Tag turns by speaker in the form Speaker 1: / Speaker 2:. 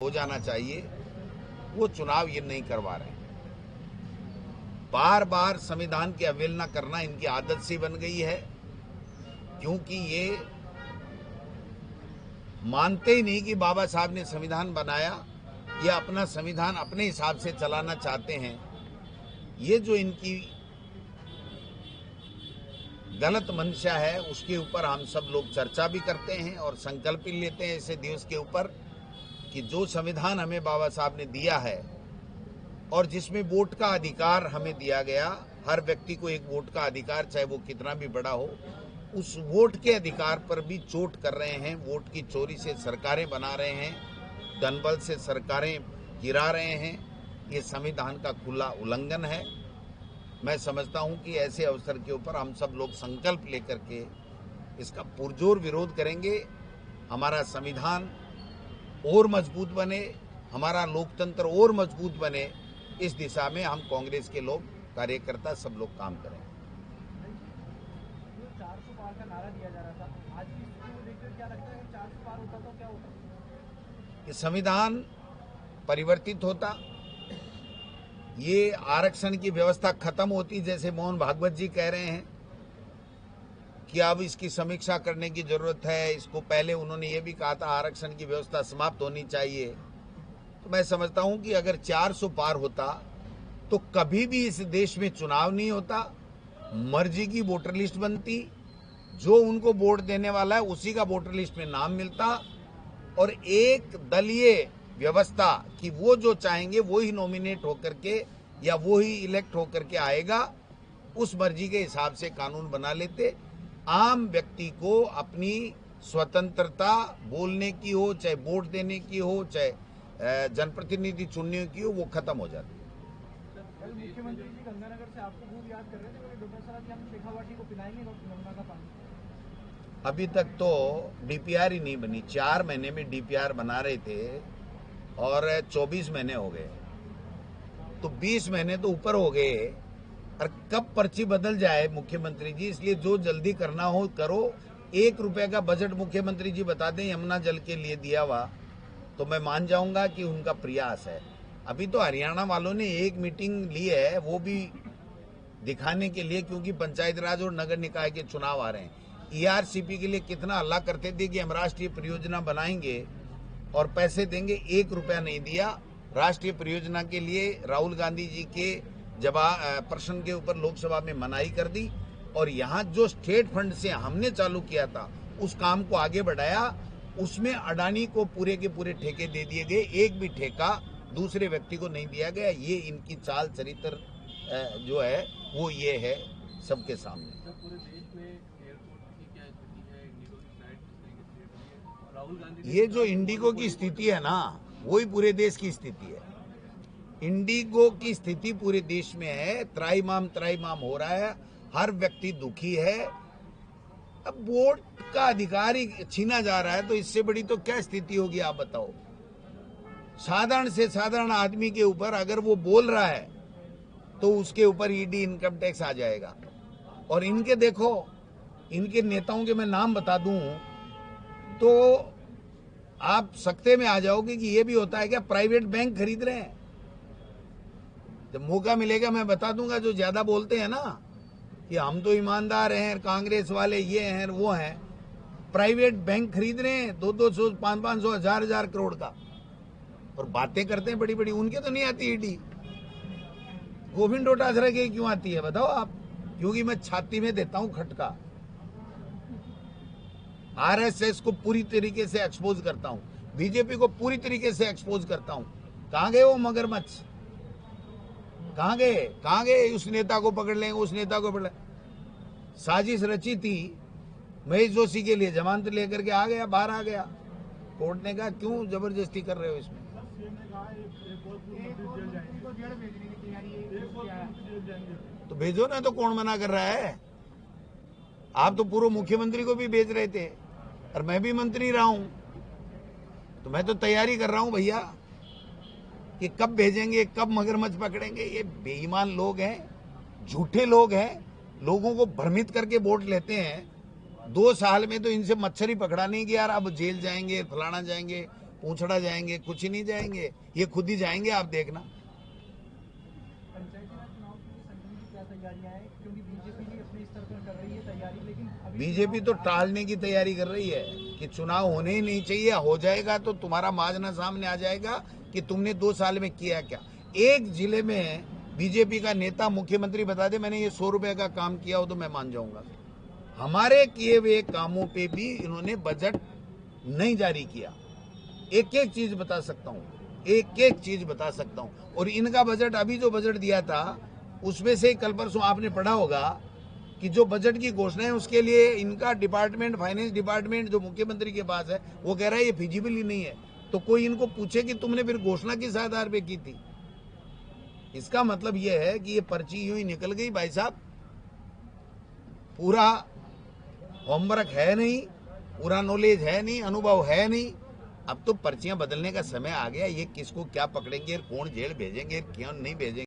Speaker 1: हो जाना चाहिए, वो चुनाव ये नहीं करवा रहे हैं। बार बार संविधान की अवहेलना करना इनकी आदत सी बन गई है, क्योंकि ये मानते ही नहीं कि बाबा साहब ने संविधान बनाया या अपना संविधान अपने हिसाब से चलाना चाहते हैं। ये जो इनकी गलत मंशा है, उसके ऊपर हम सब लोग चर्चा भी करते हैं और संकल्प भी लेते हैं ऐसे दिवस के ऊपर कि जो संविधान हमें बाबा साहब ने दिया है और जिसमें वोट का अधिकार हमें दिया गया, हर व्यक्ति को एक वोट का अधिकार, चाहे वो कितना भी बड़ा हो, उस वोट के अधिकार पर भी चोट कर रहे हैं। वोट की चोरी से सरकारें बना रहे हैं, धनबल से सरकारें गिरा रहे हैं। ये संविधान का खुला उल्लंघन है। मैं समझता हूं कि ऐसे अवसर के ऊपर हम सब लोग संकल्प लेकर के इसका पुरजोर विरोध करेंगे। हमारा संविधान और मजबूत बने, हमारा लोकतंत्र और मजबूत बने, इस दिशा में हम कांग्रेस के लोग, कार्यकर्ता सब लोग काम करें।
Speaker 2: 400 पार का नारा दिया जा रहा था, आज की स्थिति को देखकर क्या लगता है 400 पार होता तो क्या होता?
Speaker 1: ये संविधान परिवर्तित होता, ये आरक्षण की व्यवस्था खत्म होती, जैसे मोहन भागवत जी कह रहे हैं कि अब इसकी समीक्षा करने की जरूरत है। इसको पहले उन्होंने ये भी कहा था आरक्षण की व्यवस्था समाप्त होनी चाहिए। तो मैं समझता हूं कि अगर 400 पार होता तो कभी भी इस देश में चुनाव नहीं होता, मर्जी की वोटर लिस्ट बनती, जो उनको वोट देने वाला है उसी का वोटर लिस्ट में नाम मिलता और एक दलीय व्यवस्था कि वो जो चाहेंगे वो ही नॉमिनेट होकर के या वो ही इलेक्ट होकर के आएगा, उस मर्जी के हिसाब से कानून बना लेते। आम व्यक्ति को अपनी स्वतंत्रता बोलने की हो, चाहे वोट देने की हो, चाहे जनप्रतिनिधि चुनने की हो, वो खत्म हो जाती।
Speaker 2: कल मुख्यमंत्री जी गंगानगर से आपको खूब याद कर रहे थे, क्योंकि डॉक्टर साहब हम शेखावाटी को पिलाएंगे गंगा का पानी।
Speaker 1: अभी तक तो डीपीआर ही नहीं बनी। 4 महीने में डीपीआर बना रहे थे और 24 महीने हो गए, तो 20 महीने तो ऊपर हो गए। और कब पर्ची बदल जाए मुख्यमंत्री जी, इसलिए जो जल्दी करना हो करो। 1 रुपए का बजट मुख्यमंत्री जी बता दें यमुना जल के लिए दिया हुआ, तो मैं मान जाऊंगा कि उनका प्रयास है। अभी तो हरियाणा वालों ने एक मीटिंग ली है, वो भी दिखाने के लिए, क्योंकि पंचायत राज और नगर निकाय के चुनाव आ रहे हैं। ईआरसीपी के लिए कितना हल्ला करते थे कि हम राष्ट्रीय परियोजना बनाएंगे और पैसे देंगे, 1 रुपया नहीं दिया। राष्ट्रीय परियोजना के लिए राहुल गांधी जी के प्रश्न के ऊपर लोकसभा में मनाही कर दी और यहाँ जो स्टेट फंड से हमने चालू किया था उस काम को आगे बढ़ाया। उसमें अडानी को पूरे के पूरे ठेके दे दिए गए, एक भी ठेका दूसरे व्यक्ति को नहीं दिया गया। ये इनकी चाल चरित्र जो है वो ये है सबके सामने।
Speaker 3: पूरे देश में एयरपोर्ट की क्या स्थिति है, इंडिगो की फ्लाइट, राहुल गांधी,
Speaker 1: ये जो इंडिगो की स्थिति है ना, वही पूरे देश की स्थिति है। इंडिगो की स्थिति पूरे देश में है, त्राईमाम हो रहा है, हर व्यक्ति दुखी है। अब वोट का अधिकार ही छीना जा रहा है, तो इससे बड़ी तो क्या स्थिति होगी आप बताओ। साधारण से साधारण आदमी के ऊपर अगर वो बोल रहा है तो उसके ऊपर ईडी इनकम टैक्स आ जाएगा। और इनके देखो, इनके नेताओं के मैं नाम बता दूं तो आप सकते में आ जाओगे कि ये भी होता है क्या, प्राइवेट बैंक खरीद रहे हैं। जब मौका मिलेगा मैं बता दूंगा, जो ज्यादा बोलते हैं ना कि हम तो ईमानदार हैं, कांग्रेस वाले ये हैं वो हैं, प्राइवेट बैंक खरीद रहे हैं 200, 500, 1000 करोड़ का, और बातें करते हैं बड़ी बड़ी। उनके तो नहीं आती ईडी, गोविंद डोटासरा की क्यों आती है बताओ आप? क्योंकि मैं छाती में देता हूं खटका, आरएसएस को पूरी तरीके से एक्सपोज करता हूं, बीजेपी को पूरी तरीके से एक्सपोज करता हूं। कहां गए वो मगरमच्छ, कहां गए? उस नेता को पकड़ लेंगे, उस नेता को पकड़। साजिश रची थी महेश जोशी के लिए, जमानत लेकर के आ गया, बाहर आ गया। कोर्ट ने कहा क्यों जबरदस्ती कर रहे हो इसमें? तो भेजो ना, तो कौन मना कर रहा है? आप तो पूर्व मुख्यमंत्री को भी भेज रहे थे और मैं भी मंत्री रहा हूं, तो मैं तो तैयारी कर रहा हूं भैया कि कब भेजेंगे, कब मगरमच्छ पकड़ेंगे। ये बेईमान लोग हैं, झूठे लोग हैं, लोगों को भ्रमित करके वोट लेते हैं। 2 साल में तो इनसे मच्छर ही पकड़ा नहीं कि यार अब जेल जाएंगे, फलाना जाएंगे, पूछड़ा जाएंगे, कुछ ही नहीं जाएंगे, ये खुद ही जाएंगे, आप देखना।
Speaker 2: पंचायती राज चुनाव के लिए संगठन की क्या तैयारियां हैं, क्योंकि बीजेपी भी अपने स्तर पर कर रही है तैयारी, लेकिन अभी
Speaker 1: बीजेपी तो टालने की तैयारी कर रही है कि चुनाव होने ही नहीं चाहिए, हो जाएगा तो तुम्हारा माजना सामने आ जाएगा कि तुमने 2 साल में किया क्या। एक जिले में बीजेपी का नेता मुख्यमंत्री बता दे मैंने ये 100 रुपए का काम किया हो तो मैं मान जाऊंगा। हमारे किए हुए कामों पे भी इन्होंने बजट नहीं जारी किया। एक एक चीज बता सकता हूँ, एक एक चीज बता सकता हूँ। और इनका बजट, अभी जो बजट दिया था उसमें से कल परसों आपने पढ़ा होगा कि जो बजट की घोषणा है उसके लिए इनका डिपार्टमेंट, फाइनेंस डिपार्टमेंट जो मुख्यमंत्री के पास है, वो कह रहा है ये फिजिबल ही नहीं है। तो कोई इनको पूछे कि तुमने फिर घोषणा किस आधार पे की थी। इसका मतलब यह है कि ये पर्ची यूं ही निकल गई भाई साहब, पूरा होमवर्क है नहीं, पूरा नॉलेज है नहीं, अनुभव है नहीं। अब तो पर्चियां बदलने का समय आ गया। ये किसको क्या पकड़ेंगे, कौन जेल भेजेंगे, कौन नहीं भेजेंगे।